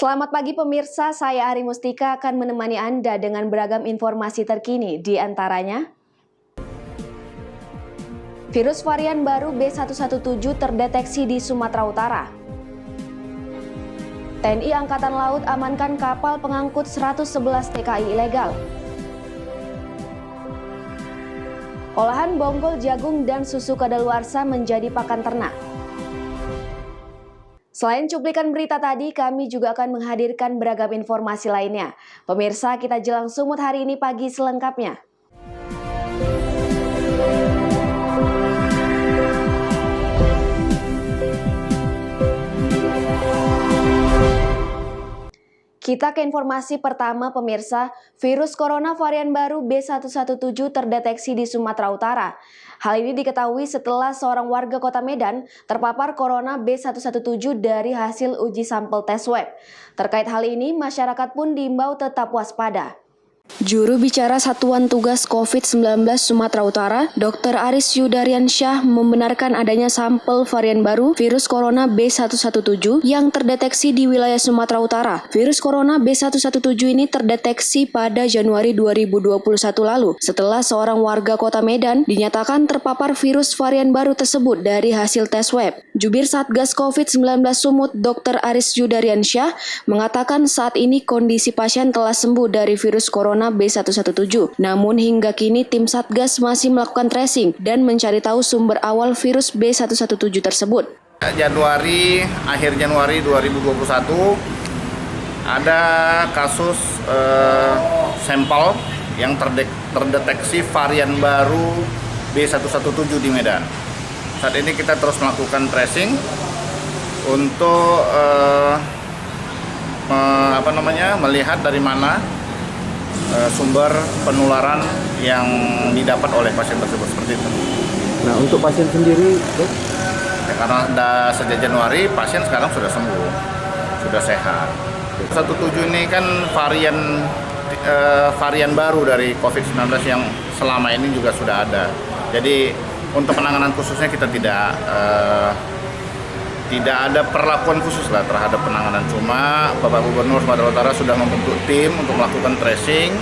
Selamat pagi pemirsa, saya Ari Mustika akan menemani Anda dengan beragam informasi terkini, di antaranya virus varian baru B117 terdeteksi di Sumatera Utara. TNI Angkatan Laut amankan kapal pengangkut 111 TKI ilegal. Olahan bonggol jagung dan susu kadaluarsa menjadi pakan ternak. Selain cuplikan berita tadi, kami juga akan menghadirkan beragam informasi lainnya. Pemirsa, kita jelang sumut hari ini pagi selengkapnya. Kita ke informasi pertama pemirsa, virus corona varian baru B117 terdeteksi di Sumatera Utara. Hal ini diketahui setelah seorang warga Kota Medan terpapar corona B117 dari hasil uji sampel tes swab. Terkait hal ini, masyarakat pun diimbau tetap waspada. Juru bicara Satuan Tugas COVID-19 Sumatera Utara, Dr. Aris Yudariansyah membenarkan adanya sampel varian baru virus corona B117 yang terdeteksi di wilayah Sumatera Utara. Virus corona B117 ini terdeteksi pada Januari 2021 lalu setelah seorang warga Kota Medan dinyatakan terpapar virus varian baru tersebut dari hasil tes swab. Jubir Satgas COVID-19 Sumut, Dr. Aris Yudariansyah, mengatakan saat ini kondisi pasien telah sembuh dari virus corona B117. Namun hingga kini tim Satgas masih melakukan tracing dan mencari tahu sumber awal virus B117 tersebut. Akhir Januari 2021 ada kasus sampel yang terdeteksi varian baru B117 di Medan. Saat ini kita terus melakukan tracing untuk melihat dari mana sumber penularan yang didapat oleh pasien tersebut, seperti itu. Nah, untuk pasien sendiri, Dok? Ya, karena sejak Januari pasien sekarang sudah sembuh, sudah sehat. 117 ini kan varian baru dari COVID-19 yang selama ini juga sudah ada. Jadi untuk penanganan khususnya kita tidak ada perlakuan khusus lah terhadap penanganan, cuma Bapak Gubernur Sumatera Utara sudah membentuk tim untuk melakukan tracing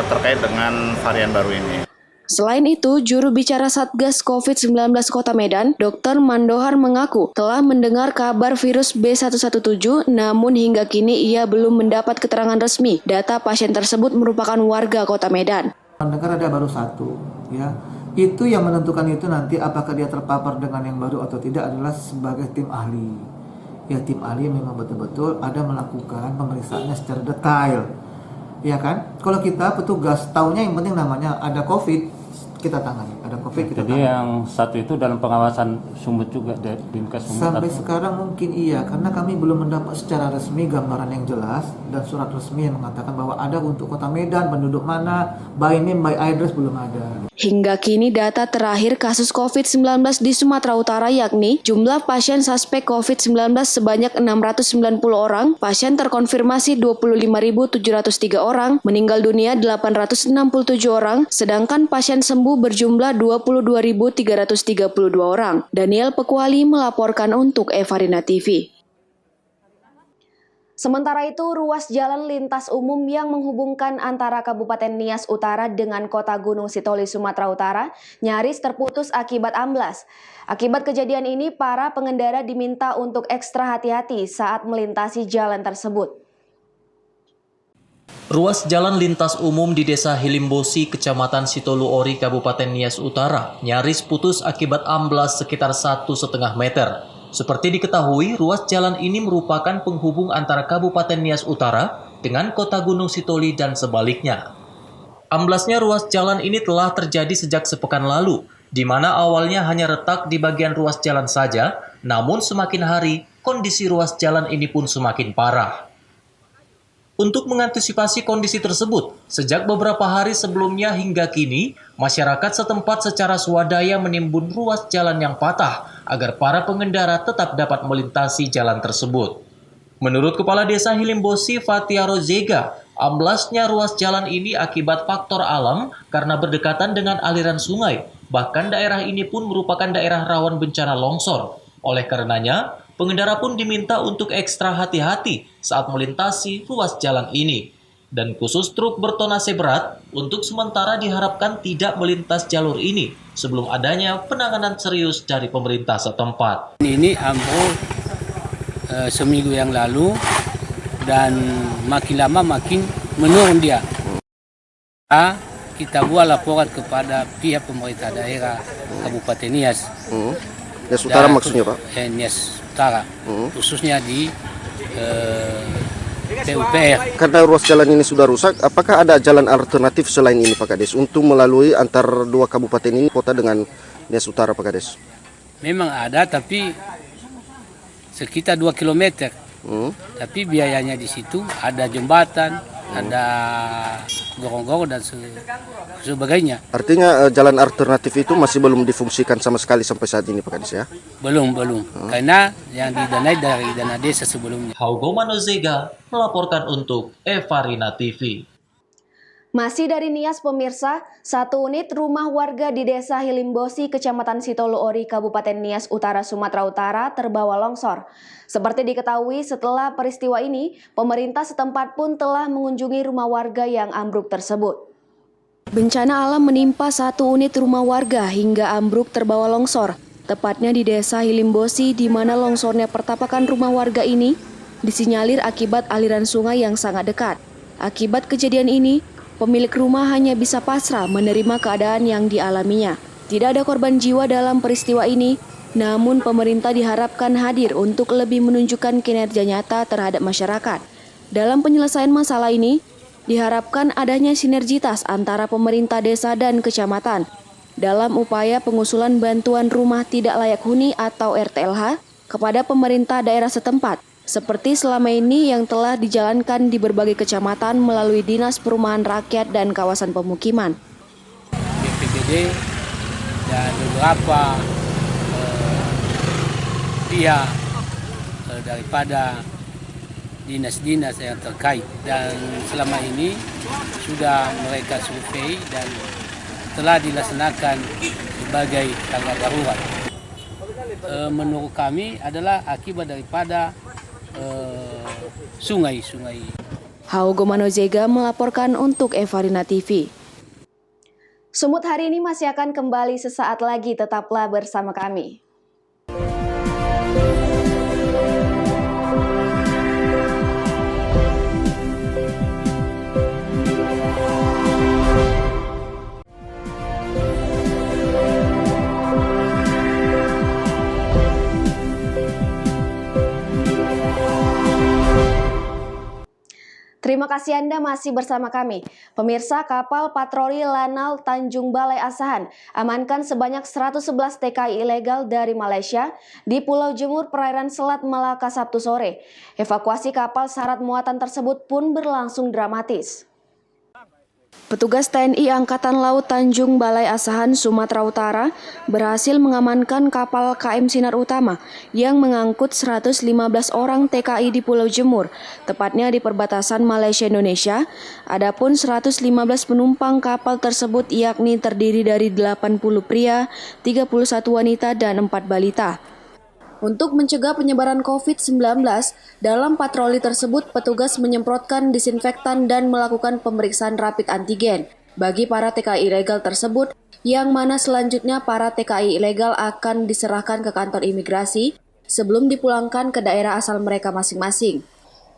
terkait dengan varian baru ini. Selain itu, juru bicara Satgas COVID-19 Kota Medan, Dr. Mandohar mengaku telah mendengar kabar virus B117, namun hingga kini ia belum mendapat keterangan resmi. Data pasien tersebut merupakan warga Kota Medan. Mendengar ada baru satu, ya. Itu yang menentukan itu nanti apakah dia terpapar dengan yang baru atau tidak adalah sebagai tim ahli. Ya, tim ahli memang betul-betul ada melakukan pemeriksaannya secara detail. Ya kan? Kalau kita petugas taunya yang penting namanya ada COVID, kita tangani. Ada COVID kita Jadi tangani. yang satu itu dalam pengawasan Sumut juga, Dinkes Sumut? Sampai sekarang mungkin iya, karena kami belum mendapat secara resmi gambaran yang jelas dan surat resmi yang mengatakan bahwa ada untuk Kota Medan, penduduk mana, by name, by address belum ada. Hingga kini data terakhir kasus COVID-19 di Sumatera Utara yakni jumlah pasien suspek COVID-19 sebanyak 690 orang, pasien terkonfirmasi 25.703 orang, meninggal dunia 867 orang, sedangkan pasien sembuh berjumlah 22.332 orang. Daniel Pekuali melaporkan untuk Evarina TV. Sementara itu, ruas jalan lintas umum yang menghubungkan antara Kabupaten Nias Utara dengan Kota Gunung Sitoli, Sumatera Utara, nyaris terputus akibat amblas. Akibat kejadian ini, para pengendara diminta untuk ekstra hati-hati saat melintasi jalan tersebut. Ruas jalan lintas umum di Desa Hilimbosi, Kecamatan Sitoluori, Kabupaten Nias Utara, nyaris putus akibat amblas sekitar 1,5 meter. Seperti diketahui, ruas jalan ini merupakan penghubung antara Kabupaten Nias Utara dengan Kota Gunung Sitoli dan sebaliknya. Amblasnya ruas jalan ini telah terjadi sejak sepekan lalu, di mana awalnya hanya retak di bagian ruas jalan saja, namun semakin hari, kondisi ruas jalan ini pun semakin parah. Untuk mengantisipasi kondisi tersebut, sejak beberapa hari sebelumnya hingga kini, masyarakat setempat secara swadaya menimbun ruas jalan yang patah agar para pengendara tetap dapat melintasi jalan tersebut. Menurut Kepala Desa Hilimbosi Fatiaro Zega, amblasnya ruas jalan ini akibat faktor alam karena berdekatan dengan aliran sungai. Bahkan daerah ini pun merupakan daerah rawan bencana longsor. Oleh karenanya, Pengendara pun diminta untuk ekstra hati-hati saat melintasi ruas jalan ini. Dan khusus truk bertonase berat untuk sementara diharapkan tidak melintas jalur ini sebelum adanya penanganan serius dari pemerintah setempat. Ini ambruk seminggu yang lalu dan makin lama makin menurun dia. Kita buat laporan kepada pihak pemerintah daerah Kabupaten Nias. Nias Utara maksudnya Pak? Nias Utara, khususnya di PUPR. Karena ruas jalan ini sudah rusak, apakah ada jalan alternatif selain ini Pak Kades untuk melalui antar dua kabupaten ini, kota dengan Nias Utara Pak Kades? Memang ada, tapi sekitar 2 km. Tapi biayanya di situ ada jembatan, ada gorong-gorong dan sebagainya. Artinya jalan alternatif itu masih belum difungsikan sama sekali sampai saat ini Pak Kades ya? Belum. Karena yang didanai dari dana desa sebelumnya. Haugo Manozega melaporkan untuk Evarina TV. Masih dari Nias pemirsa, satu unit rumah warga di Desa Hilimbosi, Kecamatan Sitoluori, Kabupaten Nias Utara, Sumatera Utara terbawa longsor. Seperti diketahui setelah peristiwa ini, pemerintah setempat pun telah mengunjungi rumah warga yang ambruk tersebut. Bencana alam menimpa satu unit rumah warga hingga ambruk terbawa longsor, tepatnya di Desa Hilimbosi di mana longsornya pertapakan rumah warga ini disinyalir akibat aliran sungai yang sangat dekat. Akibat kejadian ini, pemilik rumah hanya bisa pasrah menerima keadaan yang dialaminya. Tidak ada korban jiwa dalam peristiwa ini, namun pemerintah diharapkan hadir untuk lebih menunjukkan kinerja nyata terhadap masyarakat. Dalam penyelesaian masalah ini, diharapkan adanya sinergitas antara pemerintah desa dan kecamatan dalam upaya pengusulan bantuan rumah tidak layak huni atau RTLH kepada pemerintah daerah setempat, seperti selama ini yang telah dijalankan di berbagai kecamatan melalui Dinas Perumahan Rakyat dan Kawasan Pemukiman. BPBD dan beberapa pihak daripada dinas-dinas yang terkait, dan selama ini sudah mereka survei dan telah dilaksanakan sebagai tanggap darurat. Menurut kami adalah akibat daripada sungai-sungai. Haugo Manozega melaporkan untuk Evarina TV. Sumut hari ini masih akan kembali sesaat lagi, tetaplah bersama kami. Terima kasih Anda masih bersama kami. Pemirsa, kapal patroli Lanal Tanjung Balai Asahan amankan sebanyak 111 TKI ilegal dari Malaysia di Pulau Jemur, perairan Selat Malaka Sabtu sore. Evakuasi kapal syarat muatan tersebut pun berlangsung dramatis. Petugas TNI Angkatan Laut Tanjung Balai Asahan, Sumatera Utara berhasil mengamankan kapal KM Sinar Utama yang mengangkut 115 orang TKI di Pulau Jemur, tepatnya di perbatasan Malaysia-Indonesia. Adapun 115 penumpang kapal tersebut yakni terdiri dari 80 pria, 31 wanita, dan 4 balita. Untuk mencegah penyebaran COVID-19, dalam patroli tersebut petugas menyemprotkan disinfektan dan melakukan pemeriksaan rapid antigen bagi para TKI ilegal tersebut, yang mana selanjutnya para TKI ilegal akan diserahkan ke kantor imigrasi sebelum dipulangkan ke daerah asal mereka masing-masing.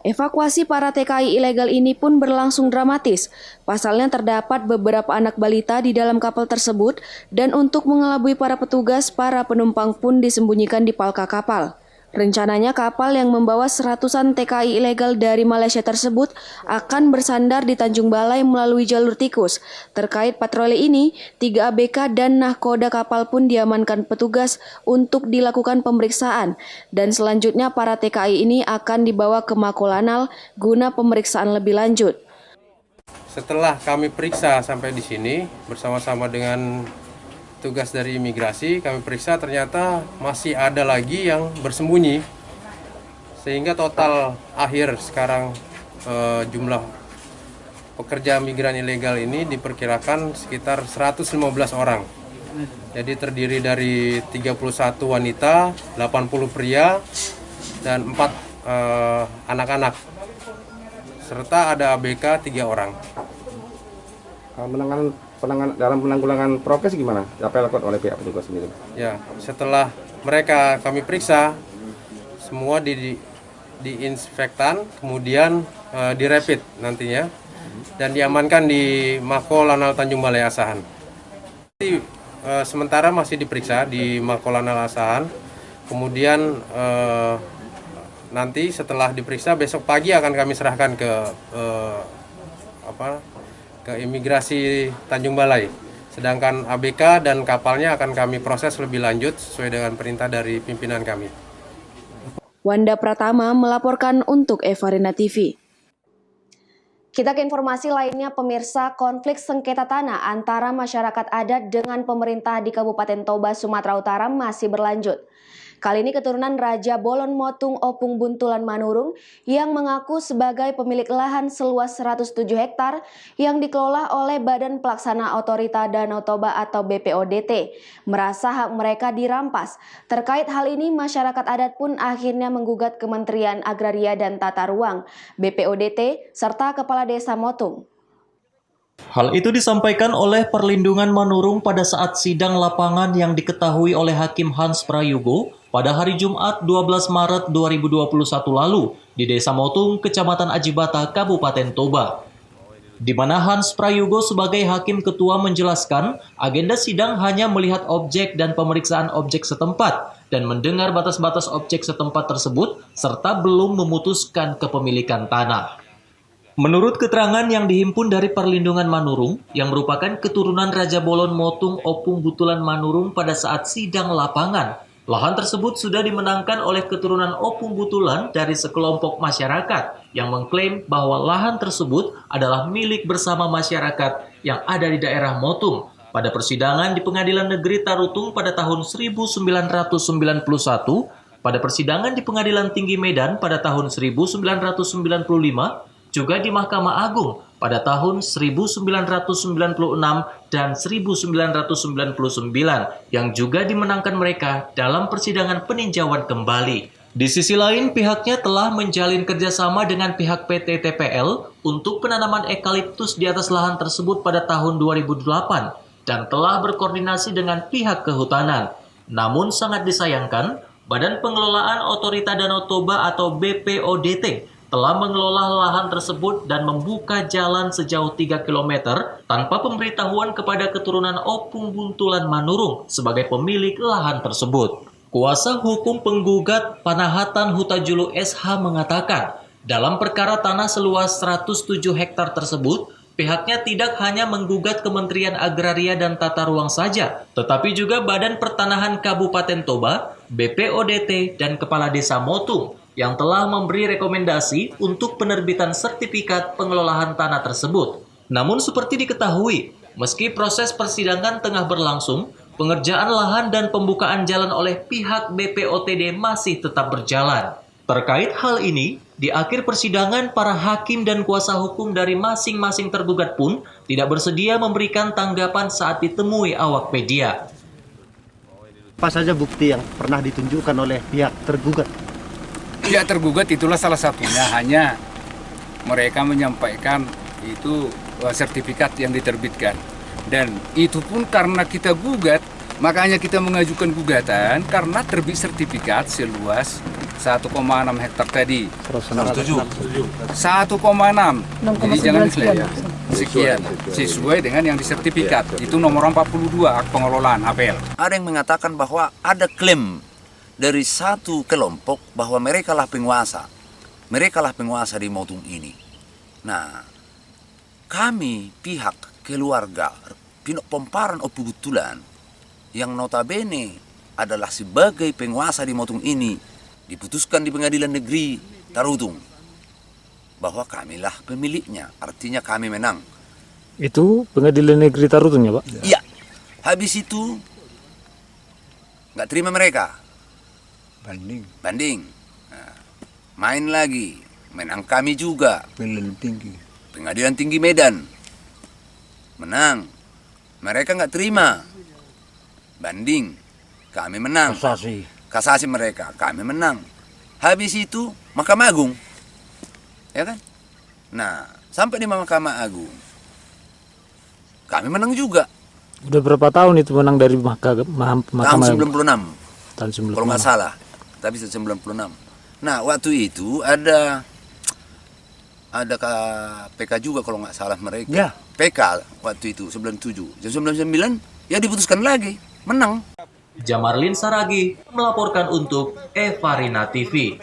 Evakuasi para TKI ilegal ini pun berlangsung dramatis. Pasalnya terdapat beberapa anak balita di dalam kapal tersebut, dan untuk mengelabui para petugas, para penumpang pun disembunyikan di palka kapal. Rencananya kapal yang membawa seratusan TKI ilegal dari Malaysia tersebut akan bersandar di Tanjung Balai melalui jalur tikus. Terkait patroli ini, 3 ABK dan nahkoda kapal pun diamankan petugas untuk dilakukan pemeriksaan. Dan selanjutnya para TKI ini akan dibawa ke Mako Lanal guna pemeriksaan lebih lanjut. Setelah kami periksa sampai di sini bersama-sama dengan tugas dari imigrasi, kami periksa ternyata masih ada lagi yang bersembunyi, sehingga total akhir sekarang jumlah pekerja migran ilegal ini diperkirakan sekitar 115 orang. Jadi terdiri dari 31 wanita, 80 pria, dan 4 anak-anak. Serta ada ABK 3 orang. Dalam penanggulangan prokes gimana? Apa yang dilakukan oleh pihak petugas sendiri? Ya, setelah mereka kami periksa, semua diinspektan, kemudian direpit nantinya, dan diamankan di Mako Lanal Tanjung Balai Asahan. Sementara masih diperiksa di Mako Lanal Asahan, kemudian nanti setelah diperiksa besok pagi akan kami serahkan ke imigrasi Tanjung Balai. Sedangkan ABK dan kapalnya akan kami proses lebih lanjut sesuai dengan perintah dari pimpinan kami. Wanda Pratama melaporkan untuk Evarina TV. Kita ke informasi lainnya, pemirsa. Konflik sengketa tanah antara masyarakat adat dengan pemerintah di Kabupaten Toba, Sumatera Utara masih berlanjut. Kali ini keturunan Raja Bolon Motung Opung Buntulan Manurung yang mengaku sebagai pemilik lahan seluas 107 hektar yang dikelola oleh Badan Pelaksana Otorita Danau Toba atau BPODT merasa hak mereka dirampas. Terkait hal ini, masyarakat adat pun akhirnya menggugat Kementerian Agraria dan Tata Ruang, BPODT, serta Kepala Desa Motung. Hal itu disampaikan oleh Perlindungan Manurung pada saat sidang lapangan yang diketahui oleh Hakim Hans Prayogo pada hari Jumat 12 Maret 2021 lalu di Desa Motung, Kecamatan Ajibata, Kabupaten Toba. Di mana Hans Prayogo sebagai Hakim Ketua menjelaskan agenda sidang hanya melihat objek dan pemeriksaan objek setempat dan mendengar batas-batas objek setempat tersebut serta belum memutuskan kepemilikan tanah. Menurut keterangan yang dihimpun dari Perlindungan Manurung, yang merupakan keturunan Raja Bolon Motung Opung Buntulan Manurung pada saat sidang lapangan, lahan tersebut sudah dimenangkan oleh keturunan Opung Buntulan dari sekelompok masyarakat yang mengklaim bahwa lahan tersebut adalah milik bersama masyarakat yang ada di daerah Motung pada persidangan di Pengadilan Negeri Tarutung pada tahun 1991, pada persidangan di Pengadilan Tinggi Medan pada tahun 1995, juga di Mahkamah Agung pada tahun 1996 dan 1999 yang juga dimenangkan mereka dalam persidangan peninjauan kembali. Di sisi lain, pihaknya telah menjalin kerjasama dengan pihak PT TPL untuk penanaman eukaliptus di atas lahan tersebut pada tahun 2008 dan telah berkoordinasi dengan pihak kehutanan. Namun sangat disayangkan, Badan Pengelolaan Otorita Danau Toba atau BPODT telah mengelola lahan tersebut dan membuka jalan sejauh 3 km tanpa pemberitahuan kepada keturunan Opung Buntulan Manurung sebagai pemilik lahan tersebut. Kuasa hukum penggugat Panahatan Hutajulu SH mengatakan, dalam perkara tanah seluas 107 hektar tersebut, pihaknya tidak hanya menggugat Kementerian Agraria dan Tata Ruang saja, tetapi juga Badan Pertanahan Kabupaten Toba, BPODT, dan Kepala Desa Motung yang telah memberi rekomendasi untuk penerbitan sertifikat pengelolaan tanah tersebut. Namun seperti diketahui, meski proses persidangan tengah berlangsung, pengerjaan lahan dan pembukaan jalan oleh pihak BPOTD masih tetap berjalan. Terkait hal ini, di akhir persidangan para hakim dan kuasa hukum dari masing-masing tergugat pun tidak bersedia memberikan tanggapan saat ditemui awak media. Apa saja bukti yang pernah ditunjukkan oleh pihak tergugat? Pihak tergugat itulah salah satunya, hanya mereka menyampaikan itu sertifikat yang diterbitkan. Dan itu pun karena kita gugat, makanya kita mengajukan gugatan karena terbit sertifikat seluas 1,6 hektar tadi. 1,6. Jadi jangan sekian sesuai dengan yang disertifikat. Itu nomor 42 hak pengelolaan APL. Ada yang mengatakan bahwa ada klaim dari satu kelompok bahwa mereka lah penguasa di Motung ini. Nah, kami pihak keluarga Pinok Pomparan Opung Buntulan yang notabene adalah sebagai penguasa di Motung ini diputuskan di Pengadilan Negeri Tarutung bahwa kamilah pemiliknya, artinya kami menang. Itu Pengadilan Negeri Tarutung ya, Pak? Iya. Habis itu nggak terima mereka. Banding. Nah, main lagi, menang kami juga. Pengadilan Tinggi Medan, menang. Mereka nggak terima. Banding, kami menang. Kasasi mereka, kami menang. habis itu Mahkamah Agung, ya kan? Nah, sampai di Mahkamah Agung, kami menang juga. Udah berapa tahun itu menang dari Mahkamah Tahun 96, tahun 96. kalau nggak salah, tapi 96. Nah, waktu itu ada PK juga kalau nggak salah mereka. Ya. PK waktu itu 97, jam 99 ya diputuskan lagi, menang. Jamarlin Saragi melaporkan untuk Evarina TV.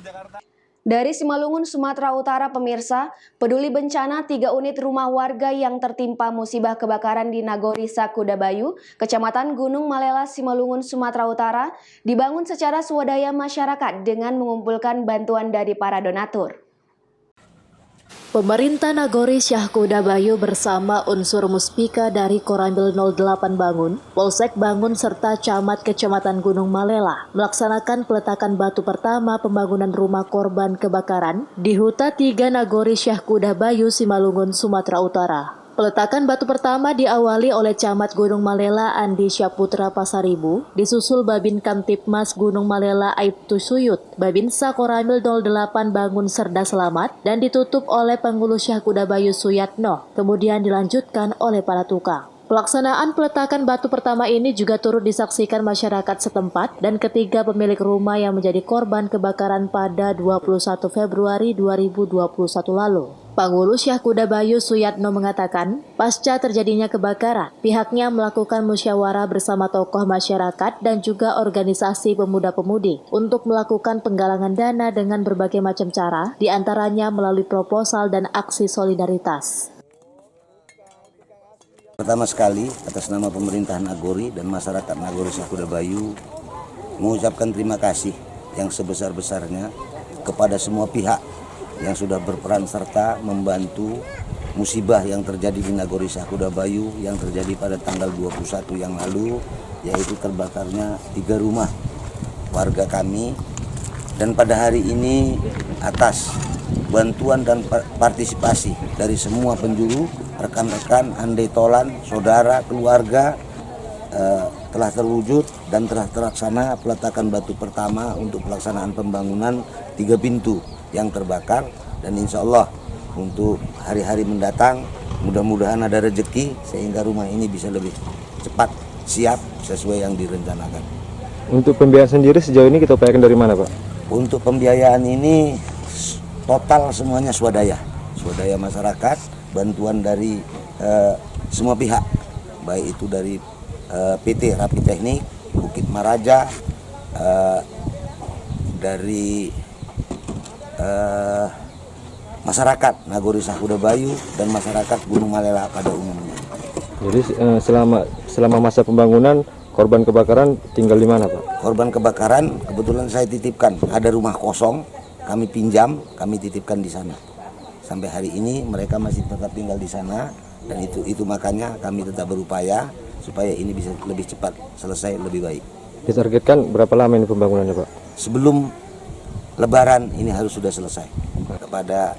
Dari Simalungun, Sumatera Utara, pemirsa, peduli bencana 3 unit rumah warga yang tertimpa musibah kebakaran di Nagori Sakudabayu, Kecamatan Gunung Malela, Simalungun, Sumatera Utara, dibangun secara swadaya masyarakat dengan mengumpulkan bantuan dari para donatur. Pemerintah Nagori Syahkudabayu bersama unsur Muspika dari Koramil 08 Bangun, Polsek Bangun serta Camat Kecamatan Gunung Malela melaksanakan peletakan batu pertama pembangunan rumah korban kebakaran di Huta 3 Nagori Syahkudabayu, Simalungun, Sumatera Utara. Peletakan batu pertama diawali oleh Camat Gunung Malela Andi Syaputra Pasaribu, disusul Babin Kamtipmas Gunung Malela Aibtu Suyut, Babinsa Koramil 08 Bangun Serda Selamat, dan ditutup oleh Penghulu Syahkudabayu Suyatno, kemudian dilanjutkan oleh para tukang. Pelaksanaan peletakan batu pertama ini juga turut disaksikan masyarakat setempat dan ketiga pemilik rumah yang menjadi korban kebakaran pada 21 Februari 2021 lalu. Penghulu Syahkudabayu Suyatno mengatakan, pasca terjadinya kebakaran, pihaknya melakukan musyawarah bersama tokoh masyarakat dan juga organisasi pemuda-pemudi untuk melakukan penggalangan dana dengan berbagai macam cara, diantaranya melalui proposal dan aksi solidaritas. Pertama sekali, atas nama pemerintah Nagori dan masyarakat Nagori Syahkudabayu, mengucapkan terima kasih yang sebesar-besarnya kepada semua pihak yang sudah berperan serta membantu musibah yang terjadi di Nagori Syahkudabayu yang terjadi pada tanggal 21 yang lalu, yaitu terbakarnya 3 rumah warga kami. Dan pada hari ini atas bantuan dan partisipasi dari semua penjuru, rekan-rekan, andai tolan, saudara, keluarga, telah terwujud dan telah terlaksana peletakan batu pertama untuk pelaksanaan pembangunan 3 pintu yang terbakar. Dan insya Allah untuk hari-hari mendatang mudah-mudahan ada rezeki sehingga rumah ini bisa lebih cepat siap sesuai yang direncanakan. Untuk pembiayaan sendiri sejauh ini kita upayakan dari mana, Pak? Untuk pembiayaan ini total semuanya swadaya masyarakat, bantuan dari semua pihak, baik itu dari PT Rapi Teknik, Bukit Maraja, dari masyarakat Nagori Syahkudabayu dan masyarakat Gunung Malela pada umumnya. Jadi selama masa pembangunan korban kebakaran tinggal di mana, Pak? Korban kebakaran kebetulan saya titipkan, ada rumah kosong, kami pinjam, kami titipkan di sana. Sampai hari ini mereka masih tetap tinggal di sana dan itu makanya kami tetap berupaya supaya ini bisa lebih cepat selesai, lebih baik. Ditargetkan berapa lama ini pembangunannya, Pak? Sebelum Lebaran ini harus sudah selesai. Kepada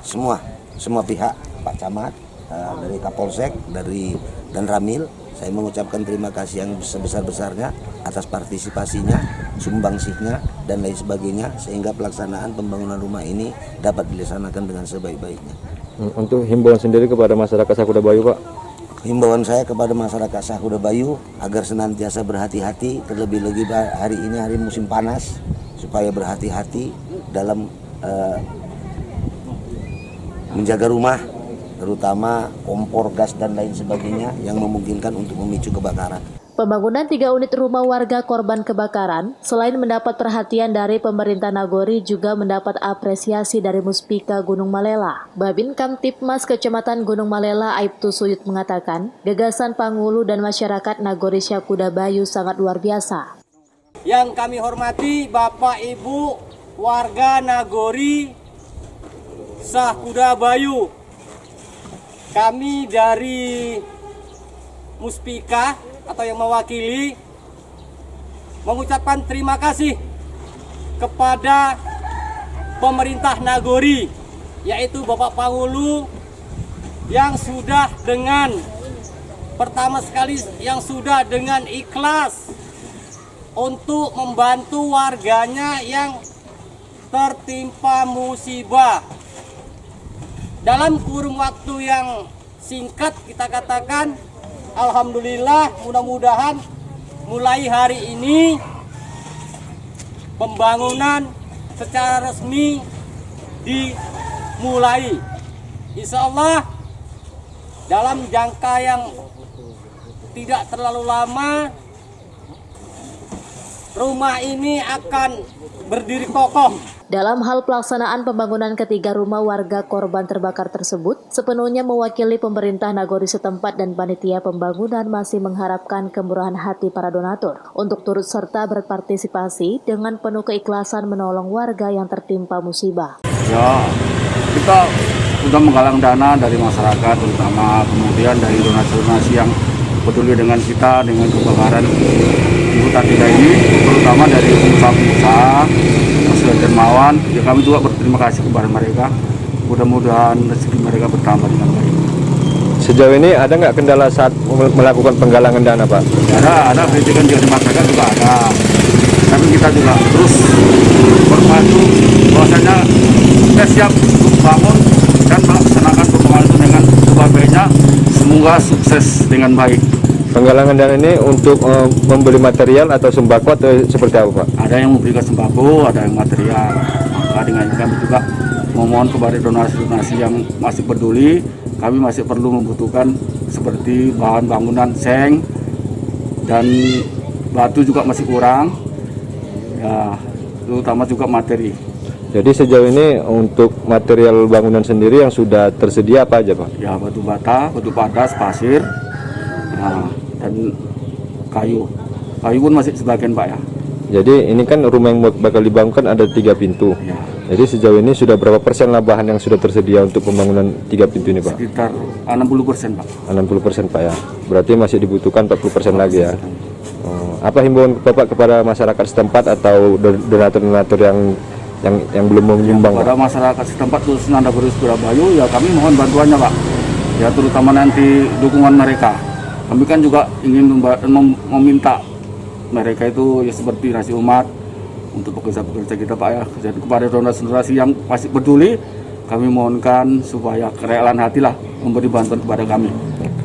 semua pihak, Pak Camat, dari Kapolsek, dan Ramil, saya mengucapkan terima kasih yang sebesar-besarnya atas partisipasinya, sumbangsihnya, dan lain sebagainya sehingga pelaksanaan pembangunan rumah ini dapat dilaksanakan dengan sebaik-baiknya. Untuk himbauan sendiri kepada masyarakat Syahkudabayu, Pak? Himbauan saya kepada masyarakat Syahkudabayu agar senantiasa berhati-hati, terlebih-lebih hari ini hari musim panas, supaya berhati-hati dalam menjaga rumah, terutama kompor, gas, dan lain sebagainya yang memungkinkan untuk memicu kebakaran. Pembangunan 3 unit rumah warga korban kebakaran, selain mendapat perhatian dari pemerintah Nagori, juga mendapat apresiasi dari Muspika Gunung Malela. Babin Kamtipmas Kecamatan Gunung Malela Aibtu Suyut mengatakan, gagasan Panghulu dan masyarakat Nagori Syahkudabayu sangat luar biasa. Yang kami hormati Bapak Ibu warga Nagori Syahkudabayu, kami dari Muspika atau yang mewakili mengucapkan terima kasih kepada pemerintah Nagori, yaitu Bapak Panghulu yang sudah pertama sekali dengan ikhlas untuk membantu warganya yang tertimpa musibah. Dalam kurun waktu yang singkat kita katakan, alhamdulillah, mudah-mudahan mulai hari ini pembangunan secara resmi dimulai. Insya Allah dalam jangka yang tidak terlalu lama, rumah ini akan berdiri kokoh. Dalam hal pelaksanaan pembangunan ketiga rumah warga korban terbakar tersebut, sepenuhnya mewakili pemerintah Nagori setempat dan panitia pembangunan masih mengharapkan kemurahan hati para donatur untuk turut serta berpartisipasi dengan penuh keikhlasan menolong warga yang tertimpa musibah. Ya, kita sudah menggalang dana dari masyarakat terutama, kemudian dari donasi-donasi yang peduli dengan kita, dengan kebakaran di hutan kita ini, terutama dari pengusaha-pengusaha, masyarakat dermawan. Ya, kami juga berterima kasih kepada mereka. Mudah-mudahan rezeki mereka bertambah dengan baik. Sejauh ini ada nggak kendala saat melakukan penggalangan dana, Pak? Ada kritikan dari masyarakat juga ada. Tapi kita juga terus berpadu bahwasanya kita siap untuk bangun dan melaksanakan pembangunan itu dengan sebaik-baiknya. Semoga sukses dengan baik. Penggalangan dana ini untuk membeli material atau sembako atau seperti apa, Pak? Ada yang memberikan sembako, ada yang material. Maka dengan kami juga memohon kepada donasi-donasi yang masih peduli. Kami masih perlu membutuhkan seperti bahan bangunan seng dan batu juga masih kurang. Ya, terutama juga materi. Jadi sejauh ini untuk material bangunan sendiri yang sudah tersedia apa aja, Pak? Ya, batu bata, batu padas, pasir, dan kayu. Kayu pun masih sebagian, Pak, ya. Jadi ini kan rumah yang bakal dibangun ada 3 pintu. Ya. Jadi sejauh ini sudah berapa persen lah bahan yang sudah tersedia untuk pembangunan 3 pintu ini, Pak? Sekitar 60%, Pak. 60%, Pak, ya. Berarti masih dibutuhkan 40% lagi ya. Apa himbauan Bapak kepada masyarakat setempat atau donatur-donatur yang belum menyumbang, Pak? Pada masyarakat setempat khususnya Nagori Sukadabayu, ya kami mohon bantuannya, Pak. Ya, terutama nanti dukungan mereka. Kami kan juga ingin meminta mereka itu ya seperti nasi umat untuk pekerja-pekerja kita, Pak, ya. Jadi kepada donasi-donasi yang masih peduli, kami mohonkan supaya kerelaan hatilah memberi bantuan kepada kami.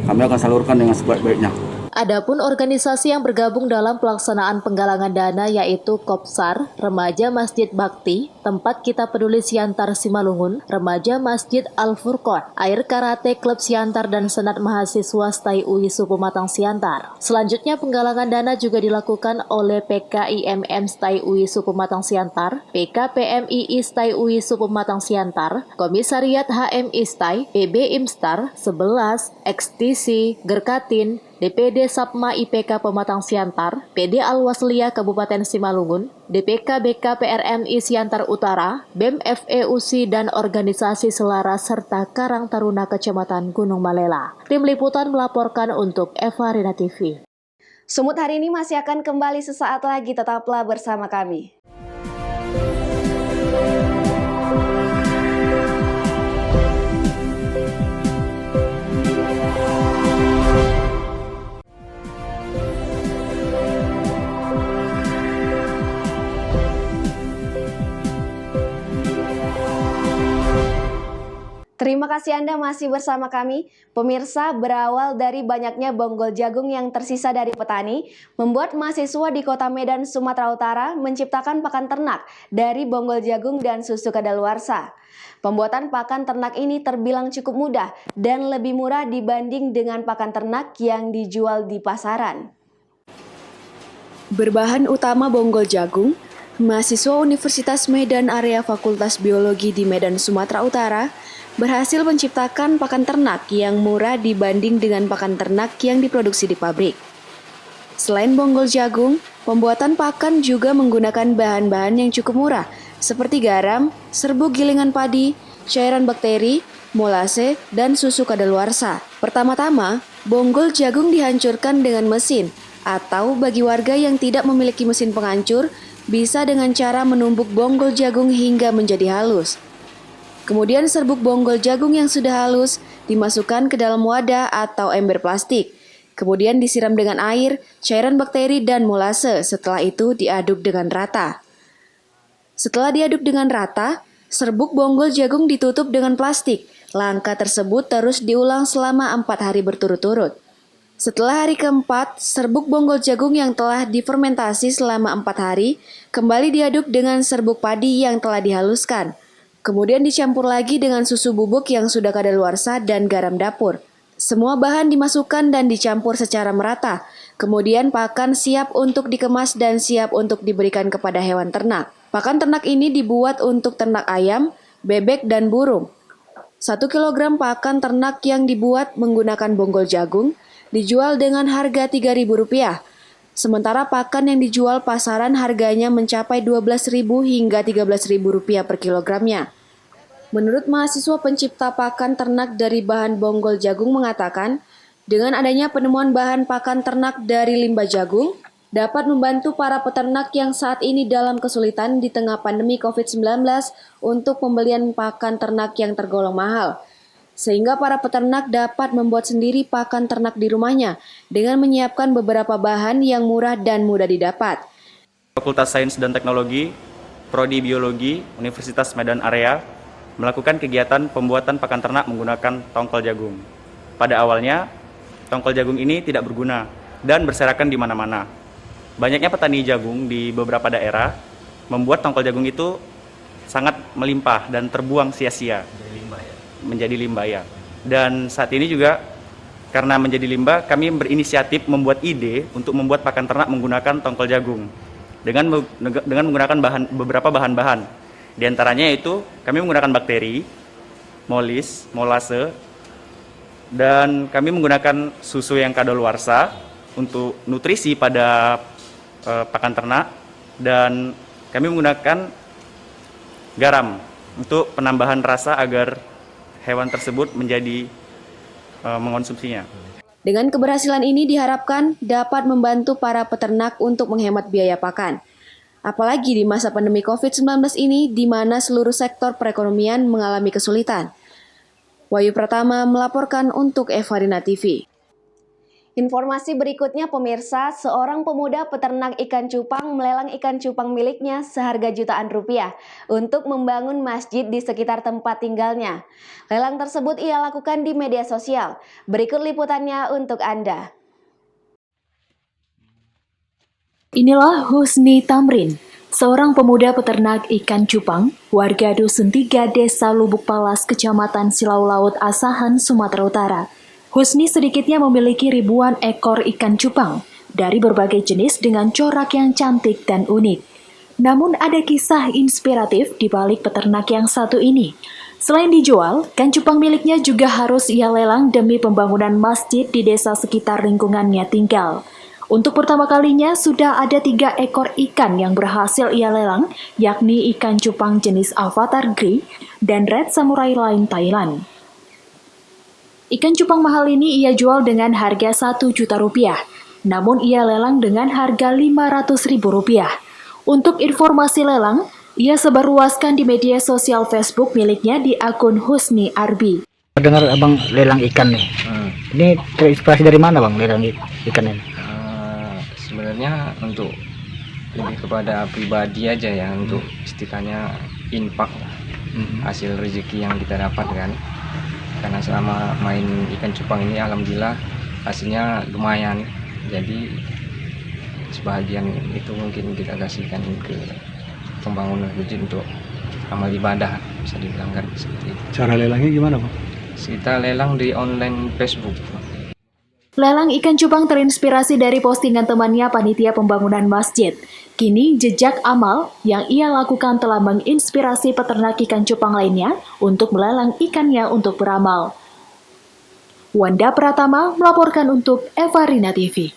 Kami akan salurkan dengan sebaik-baiknya. Adapun organisasi yang bergabung dalam pelaksanaan penggalangan dana yaitu Kopsar, Remaja Masjid Bakti, Tempat Kita Peduli Siantar Simalungun, Remaja Masjid Al-Furqon, Air Karate Klub Siantar dan Senat Mahasiswa STAI UI Suku Matang Siantar. Selanjutnya penggalangan dana juga dilakukan oleh PKIMM STAI UI Suku Matang Siantar, PKPMII STAI UI Suku Matang Siantar, Komisariat HMI STAI, PB Imstar, 11, XTC, Gerkatin, DPD Sapma IPK Pematang Siantar, PD Alwaslia Kabupaten Simalungun, DPK BK PRMI Siantar Utara, BEM FEUC dan organisasi selaras serta Karang Taruna Kecamatan Gunung Malela. Tim Liputan melaporkan untuk Eva Rina TV. Sumut hari ini masih akan kembali sesaat lagi, tetaplah bersama kami. Terima kasih Anda masih bersama kami. Pemirsa, berawal dari banyaknya bonggol jagung yang tersisa dari petani, membuat mahasiswa di Kota Medan, Sumatera Utara menciptakan pakan ternak dari bonggol jagung dan susu kadaluarsa. Pembuatan pakan ternak ini terbilang cukup mudah dan lebih murah dibanding dengan pakan ternak yang dijual di pasaran. Berbahan utama bonggol jagung, mahasiswa Universitas Medan area Fakultas Biologi di Medan, Sumatera Utara berhasil menciptakan pakan ternak yang murah dibanding dengan pakan ternak yang diproduksi di pabrik. Selain bonggol jagung, pembuatan pakan juga menggunakan bahan-bahan yang cukup murah, seperti garam, serbuk gilingan padi, cairan bakteri, molase, dan susu kadaluarsa. Pertama-tama, bonggol jagung dihancurkan dengan mesin, atau bagi warga yang tidak memiliki mesin penghancur, bisa dengan cara menumbuk bonggol jagung hingga menjadi halus. Kemudian serbuk bonggol jagung yang sudah halus dimasukkan ke dalam wadah atau ember plastik. Kemudian disiram dengan air, cairan bakteri, dan molase. Setelah itu diaduk dengan rata. Setelah diaduk dengan rata, serbuk bonggol jagung ditutup dengan plastik. Langkah tersebut terus diulang selama 4 hari berturut-turut. Setelah hari keempat, serbuk bonggol jagung yang telah difermentasi selama 4 hari kembali diaduk dengan serbuk padi yang telah dihaluskan. Kemudian dicampur lagi dengan susu bubuk yang sudah kadaluarsa dan garam dapur. Semua bahan dimasukkan dan dicampur secara merata. Kemudian pakan siap untuk dikemas dan siap untuk diberikan kepada hewan ternak. Pakan ternak ini dibuat untuk ternak ayam, bebek, dan burung. 1 kilogram pakan ternak yang dibuat menggunakan bonggol jagung dijual dengan harga Rp3.000. Sementara pakan yang dijual pasaran harganya mencapai Rp12.000 hingga Rp13.000 per kilogramnya. Menurut mahasiswa pencipta pakan ternak dari bahan bonggol jagung mengatakan, dengan adanya penemuan bahan pakan ternak dari limbah jagung, dapat membantu para peternak yang saat ini dalam kesulitan di tengah pandemi COVID-19 untuk pembelian pakan ternak yang tergolong mahal. Sehingga para peternak dapat membuat sendiri pakan ternak di rumahnya dengan menyiapkan beberapa bahan yang murah dan mudah didapat. Fakultas Sains dan Teknologi, Prodi Biologi, Universitas Medan Area melakukan kegiatan pembuatan pakan ternak menggunakan tongkol jagung. Pada awalnya, tongkol jagung ini tidak berguna dan berserakan di mana-mana. Banyaknya petani jagung di beberapa daerah membuat tongkol jagung itu sangat melimpah dan terbuang sia-sia. Menjadi limbah ya. Dan saat ini juga karena menjadi limbah, kami berinisiatif membuat ide untuk membuat pakan ternak menggunakan tongkol jagung dengan menggunakan beberapa bahan-bahan. Di antaranya yaitu kami menggunakan bakteri, molis, molase, dan kami menggunakan susu yang kadaluarsa untuk nutrisi pada pakan ternak, dan kami menggunakan garam untuk penambahan rasa agar hewan tersebut menjadi mengonsumsinya. Dengan keberhasilan ini diharapkan dapat membantu para peternak untuk menghemat biaya pakan. Apalagi di masa pandemi COVID-19 ini di mana seluruh sektor perekonomian mengalami kesulitan. Wahyu Pratama melaporkan untuk Evarina TV. Informasi berikutnya pemirsa, seorang pemuda peternak ikan cupang melelang ikan cupang miliknya seharga jutaan rupiah untuk membangun masjid di sekitar tempat tinggalnya. Lelang tersebut ia lakukan di media sosial. Berikut liputannya untuk Anda. Inilah Husni Tamrin, seorang pemuda peternak ikan cupang, warga Dusun 3 Desa Lubuk Palas, Kecamatan Silau Laut, Asahan, Sumatera Utara. Husni sedikitnya memiliki ribuan ekor ikan cupang dari berbagai jenis dengan corak yang cantik dan unik. Namun ada kisah inspiratif di balik peternak yang satu ini. Selain dijual, ikan cupang miliknya juga harus ia lelang demi pembangunan masjid di desa sekitar lingkungannya tinggal. Untuk pertama kalinya sudah ada 3 ekor ikan yang berhasil ia lelang, yakni ikan cupang jenis Avatar Grey dan Red Samurai Line Thailand. Ikan cupang mahal ini ia jual dengan harga Rp1 juta, namun ia lelang dengan harga Rp500.000. Untuk informasi lelang, ia sebarluaskan di media sosial Facebook miliknya di akun Husni Arbi. Dengar abang lelang ikan nih, ini terinspirasi dari mana bang lelang ikan ini? Sebenarnya untuk lebih kepada pribadi aja ya, untuk istilahnya infak hasil rezeki yang kita dapat kan. Karena selama main ikan cupang ini alhamdulillah hasilnya lumayan, jadi sebahagian itu mungkin kita kasihkan ke pembangunan masjid untuk amal ibadah, bisa dibilang kan seperti itu. Cara lelangnya gimana Pak? Kita lelang di online Facebook. Lelang ikan cupang terinspirasi dari postingan temannya panitia pembangunan masjid. Kini jejak amal yang ia lakukan telah menginspirasi peternak ikan cupang lainnya untuk melelang ikannya untuk beramal. Wanda Pratama melaporkan untuk Evarina TV.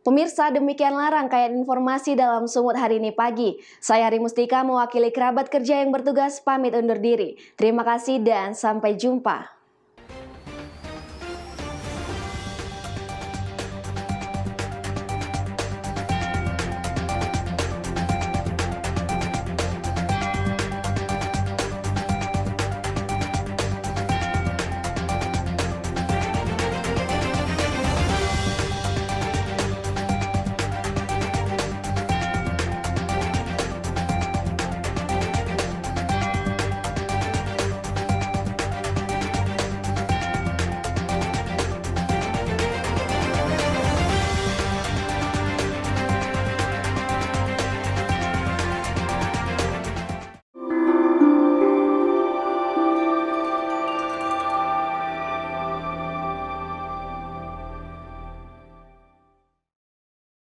Pemirsa, demikianlah rangkaian informasi dalam Sumut hari ini pagi. Saya Hari Mustika mewakili kerabat kerja yang bertugas pamit undur diri. Terima kasih dan sampai jumpa.